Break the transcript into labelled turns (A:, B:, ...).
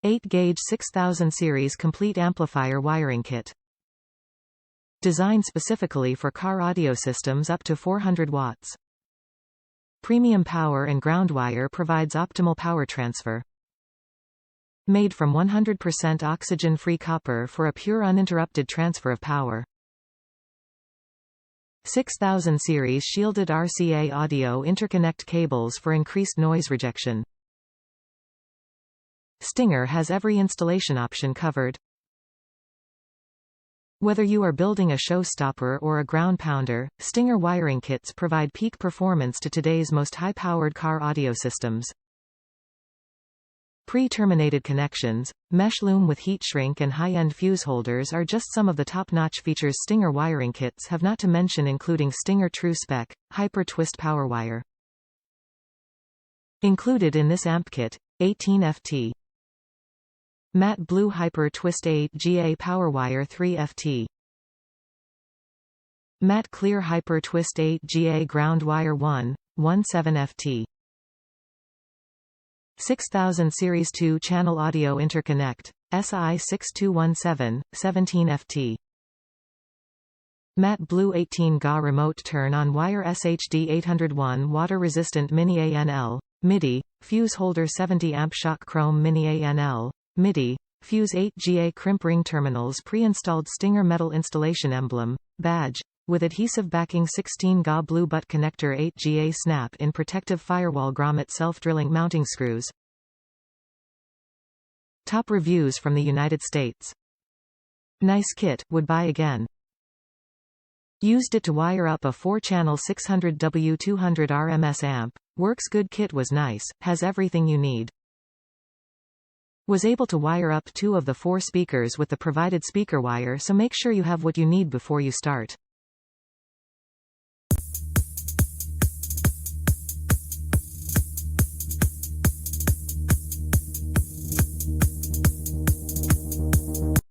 A: 8-gauge 6000 series complete amplifier wiring kit. Designed specifically for car audio systems up to 400 watts. Premium power and ground wire provides optimal power transfer. Made from 100% oxygen-free copper for a pure uninterrupted transfer of power. 6000 series shielded RCA audio interconnect cables for increased noise rejection. Stinger has every installation option covered. Whether you are building a showstopper or a ground pounder, Stinger wiring kits provide peak performance to today's most high-powered car audio systems. Pre-terminated connections, mesh loom with heat shrink and high-end fuse holders are just some of the top-notch features Stinger wiring kits have, not to mention including Stinger True-Spec, Hyper Twist power wire. Included in this amp kit, 18 FT. Matte Blue Hyper Twist 8GA Power Wire 3 FT. Matte Clear Hyper Twist 8GA Ground Wire 1, 17 FT. 6000 Series 2 Channel Audio Interconnect, SI6217, 17 FT. Matte Blue 18 GA Remote Turn-on Wire SHD 801 Water-Resistant Mini-ANL, MIDI, Fuse Holder 70 Amp Shoc-Krome Mini-ANL, MIDI, Fuse 8GA Crimp ring terminals pre-installed Stinger metal installation emblem, badge, with Adhesive Backing 16 GA Blue Butt Connector 8GA Snap in Protective Firewall Grommet Self-Drilling Mounting Screws. Top reviews from the United States. Nice kit, would buy again. Used it to wire up a 4-channel 600W 200 RMS amp, works good. Kit was nice, has everything you need. Was able to wire up 2 of the 4 speakers with the provided speaker wire, so make sure you have what you need before you start.